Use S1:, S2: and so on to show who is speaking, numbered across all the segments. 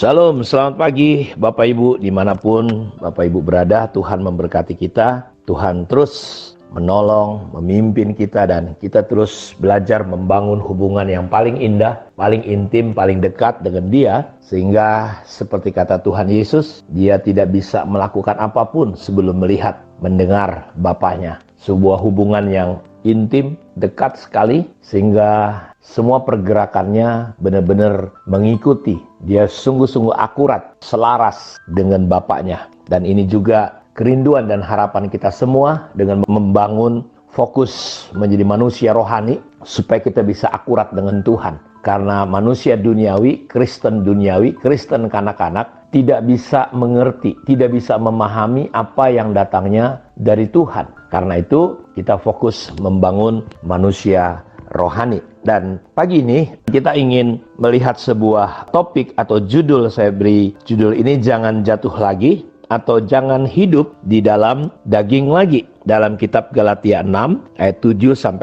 S1: Shalom, selamat pagi Bapak Ibu dimanapun Bapak Ibu berada. Tuhan memberkati kita, Tuhan terus menolong, memimpin kita, dan kita terus belajar membangun hubungan yang paling indah, paling intim, paling dekat dengan Dia. Sehingga seperti kata Tuhan Yesus, Dia tidak bisa melakukan apapun sebelum melihat, mendengar Bapaknya. Sebuah hubungan yang intim, dekat sekali, sehingga semua pergerakannya benar-benar mengikuti. Dia sungguh-sungguh akurat, selaras dengan Bapaknya. Dan ini juga kerinduan dan harapan kita semua dengan membangun fokus menjadi manusia rohani, supaya kita bisa akurat dengan Tuhan. Karena manusia duniawi, Kristen duniawi, Kristen kanak-kanak tidak bisa mengerti, tidak bisa memahami apa yang datangnya dari Tuhan. Karena itu kita fokus membangun manusia rohani. Dan pagi ini kita ingin melihat sebuah topik atau judul, saya beri judul ini, jangan jatuh lagi atau jangan hidup di dalam daging lagi. Dalam kitab Galatia 6 ayat 7-8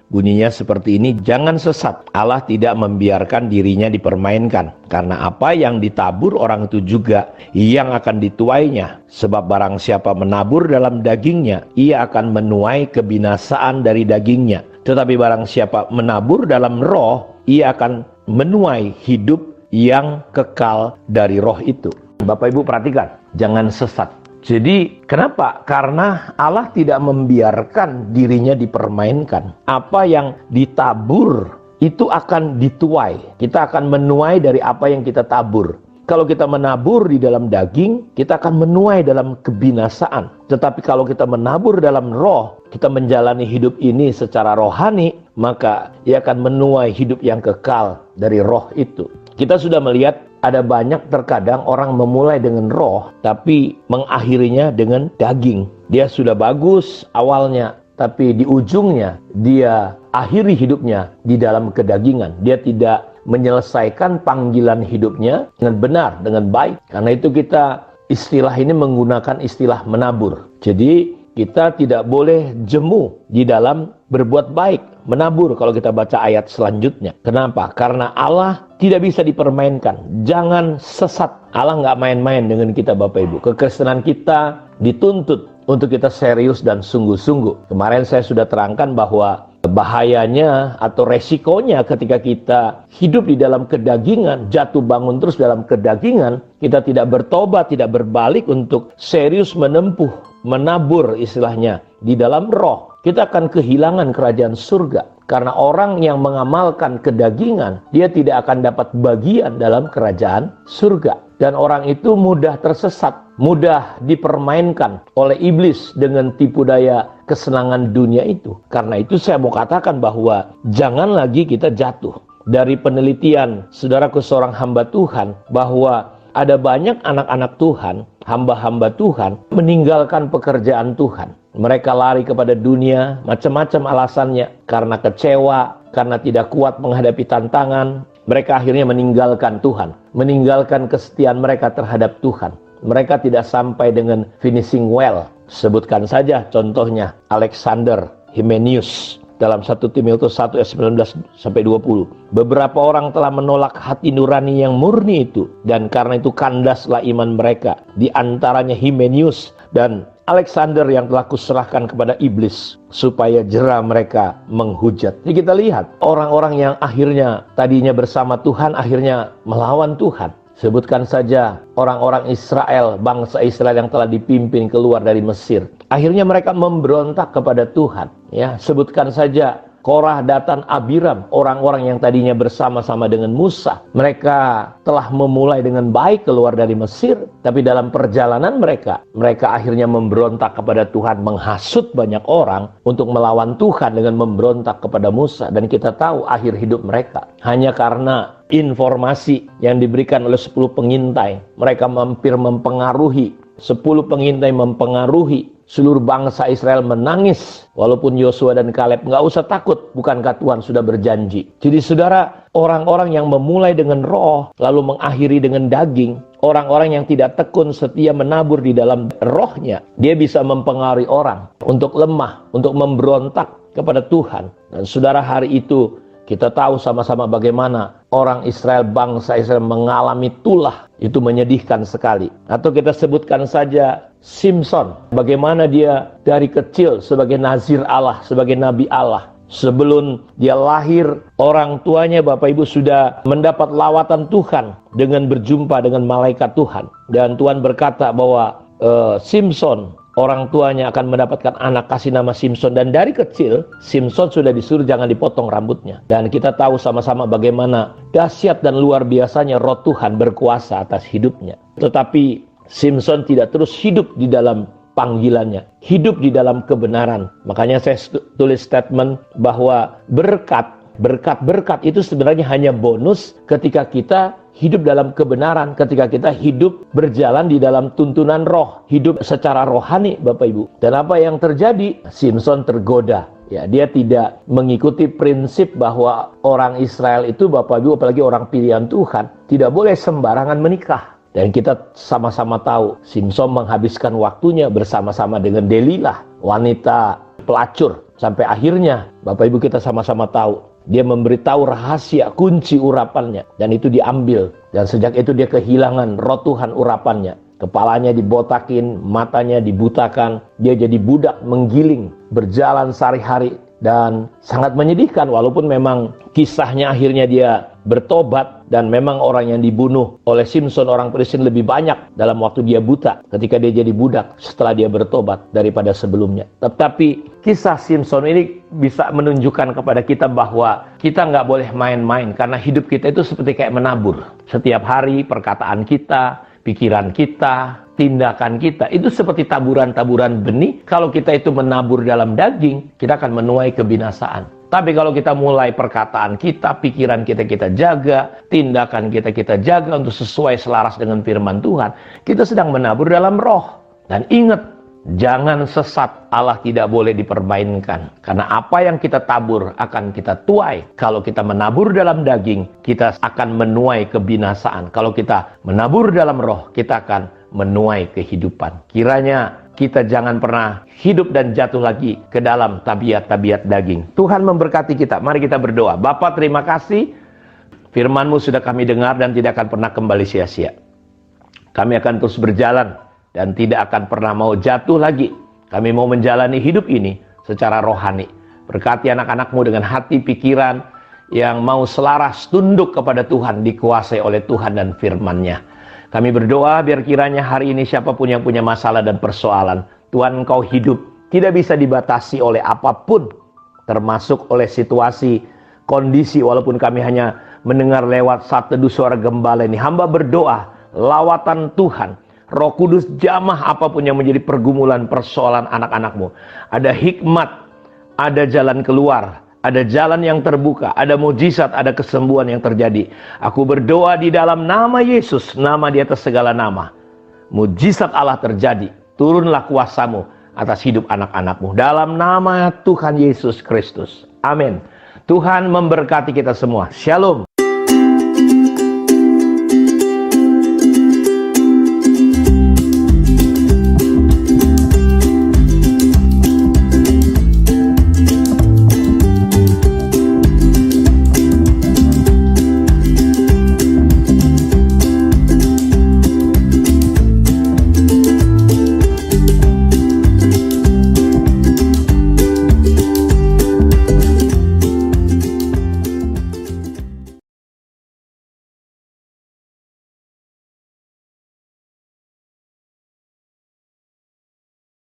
S1: bunyinya seperti ini, jangan sesat, Allah tidak membiarkan dirinya dipermainkan, karena apa yang ditabur orang itu juga yang akan dituainya. Sebab barang siapa menabur dalam dagingnya, ia akan menuai kebinasaan dari dagingnya. Tetapi barang siapa menabur dalam roh, ia akan menuai hidup yang kekal dari roh itu. Bapak Ibu perhatikan, jangan sesat. Jadi kenapa? Karena Allah tidak membiarkan dirinya dipermainkan. Apa yang ditabur itu akan dituai. Kita akan menuai dari apa yang kita tabur. Kalau kita menabur di dalam daging, kita akan menuai dalam kebinasaan. Tetapi kalau kita menabur dalam roh, kita menjalani hidup ini secara rohani, maka ia akan menuai hidup yang kekal dari roh itu. Kita sudah melihat ada banyak terkadang orang memulai dengan roh, tapi mengakhirinya dengan daging. Dia sudah bagus awalnya, tapi di ujungnya dia akhiri hidupnya di dalam kedagingan. Dia tidak menyelesaikan panggilan hidupnya dengan benar, dengan baik. Karena itu kita istilah ini menggunakan istilah menabur. Jadi kita tidak boleh jemu di dalam berbuat baik, menabur kalau kita baca ayat selanjutnya. Kenapa? Karena Allah tidak bisa dipermainkan. Jangan sesat. Allah nggak main-main dengan kita Bapak Ibu. Kekristenan kita dituntut untuk kita serius dan sungguh-sungguh. Kemarin saya sudah terangkan bahwa bahayanya atau resikonya ketika kita hidup di dalam kedagingan, jatuh bangun terus dalam kedagingan, kita tidak bertobat, tidak berbalik untuk serius menempuh, menabur istilahnya di dalam roh, kita akan kehilangan kerajaan surga. Karena orang yang mengamalkan kedagingan, dia tidak akan dapat bagian dalam kerajaan surga. Dan orang itu mudah tersesat, mudah dipermainkan oleh iblis dengan tipu daya kesenangan dunia itu. Karena itu saya mau katakan bahwa jangan lagi kita jatuh. Dari penelitian saudaraku seorang hamba Tuhan, bahwa ada banyak anak-anak Tuhan, hamba-hamba Tuhan, meninggalkan pekerjaan Tuhan. Mereka lari kepada dunia, macam-macam alasannya. Karena kecewa, karena tidak kuat menghadapi tantangan, mereka akhirnya meninggalkan Tuhan, meninggalkan kesetiaan mereka terhadap Tuhan. Mereka tidak sampai dengan finishing well. Sebutkan saja contohnya Alexander Hymenius dalam 1 Timotius 1 ayat 19-20. Beberapa orang telah menolak hati nurani yang murni itu, dan karena itu kandaslah iman mereka. Di antaranya Hymenius dan Alexander yang telah kuserahkan kepada iblis, supaya jera mereka menghujat. Jadi kita lihat orang-orang yang akhirnya tadinya bersama Tuhan, akhirnya melawan Tuhan. Sebutkan saja orang-orang Israel, bangsa Israel yang telah dipimpin keluar dari Mesir. Akhirnya mereka memberontak kepada Tuhan. Ya, sebutkan saja Korah, Datan, Abiram, orang-orang yang tadinya bersama-sama dengan Musa. Mereka telah memulai dengan baik keluar dari Mesir, tapi dalam perjalanan mereka akhirnya memberontak kepada Tuhan, menghasut banyak orang untuk melawan Tuhan dengan memberontak kepada Musa. Dan kita tahu akhir hidup mereka hanya karena informasi yang diberikan oleh 10 pengintai. Mereka hampir mempengaruhi, 10 pengintai mempengaruhi seluruh bangsa Israel menangis. Walaupun Yosua dan Kaleb, nggak usah takut, bukankah Tuhan sudah berjanji. Jadi saudara, orang-orang yang memulai dengan roh lalu mengakhiri dengan daging, orang-orang yang tidak tekun setia menabur di dalam rohnya, dia bisa mempengaruhi orang untuk lemah, untuk memberontak kepada Tuhan. Dan saudara, hari itu Kita tahu sama-sama bagaimana orang Israel, bangsa Israel mengalami tulah. Itu menyedihkan sekali. Atau kita sebutkan saja Simson. Bagaimana dia dari kecil sebagai nazir Allah, sebagai nabi Allah. Sebelum dia lahir, orang tuanya Bapak Ibu sudah mendapat lawatan Tuhan dengan berjumpa dengan malaikat Tuhan. Dan Tuhan berkata bahwa Simson, orang tuanya akan mendapatkan anak, kasih nama Simson. Dan dari kecil, Simson sudah disuruh jangan dipotong rambutnya. Dan kita tahu sama-sama bagaimana dahsyat dan luar biasanya roh Tuhan berkuasa atas hidupnya. Tetapi Simson tidak terus hidup di dalam panggilannya, hidup di dalam kebenaran. Makanya saya tulis statement bahwa berkat itu sebenarnya hanya bonus ketika kita hidup dalam kebenaran, ketika kita hidup berjalan di dalam tuntunan roh, hidup secara rohani, Bapak Ibu. Dan apa yang terjadi? Simson tergoda. Ya, dia tidak mengikuti prinsip bahwa orang Israel itu, Bapak Ibu, apalagi orang pilihan Tuhan, tidak boleh sembarangan menikah. Dan kita sama-sama tahu, Simson menghabiskan waktunya bersama-sama dengan Delilah, wanita pelacur. Sampai akhirnya, Bapak Ibu, kita sama-sama tahu, dia memberitahu rahasia kunci urapannya. Dan itu diambil. Dan sejak itu dia kehilangan roh Tuhan urapannya. Kepalanya dibotakin, matanya dibutakan. Dia jadi budak menggiling, berjalan sehari-hari. Dan sangat menyedihkan, walaupun memang kisahnya akhirnya dia bertobat. Dan memang orang yang dibunuh oleh Simson, orang Filistin, lebih banyak dalam waktu dia buta ketika dia jadi budak setelah dia bertobat daripada sebelumnya. Tetapi kisah Simson ini bisa menunjukkan kepada kita bahwa kita nggak boleh main-main, karena hidup kita itu seperti kayak menabur. Setiap hari perkataan kita, pikiran kita, tindakan kita itu seperti taburan-taburan benih. Kalau kita itu menabur dalam daging, kita akan menuai kebinasaan. Tapi kalau kita mulai perkataan kita, pikiran kita jaga, tindakan kita jaga untuk sesuai selaras dengan firman Tuhan, kita sedang menabur dalam roh. Dan ingat, jangan sesat, Allah tidak boleh dipermainkan. Karena apa yang kita tabur akan kita tuai. Kalau kita menabur dalam daging, kita akan menuai kebinasaan. Kalau kita menabur dalam roh, kita akan menuai kehidupan. Kiranya kita jangan pernah hidup dan jatuh lagi ke dalam tabiat-tabiat daging. Tuhan memberkati kita. Mari kita berdoa. Bapa, terima kasih. Firman-Mu sudah kami dengar dan tidak akan pernah kembali sia-sia. Kami akan terus berjalan dan tidak akan pernah mau jatuh lagi. Kami mau menjalani hidup ini secara rohani. Berkati anak-anak-Mu dengan hati pikiran yang mau selaras tunduk kepada Tuhan, dikuasai oleh Tuhan dan firman-Nya. Kami berdoa biar kiranya hari ini siapapun yang punya masalah dan persoalan, Tuhan, Engkau hidup, tidak bisa dibatasi oleh apapun, termasuk oleh situasi, kondisi. Walaupun kami hanya mendengar lewat satu teduh suara gembala ini, hamba berdoa, lawatan Tuhan, Roh Kudus jamah apapun yang menjadi pergumulan persoalan anak-anak-Mu. Ada hikmat, ada jalan keluar, ada jalan yang terbuka, ada mujizat, ada kesembuhan yang terjadi. Aku berdoa di dalam nama Yesus, nama di atas segala nama. Mujizat Allah terjadi. Turunlah kuasa-Mu atas hidup anak-anak-Mu. Dalam nama Tuhan Yesus Kristus. Amin. Tuhan memberkati kita semua. Shalom.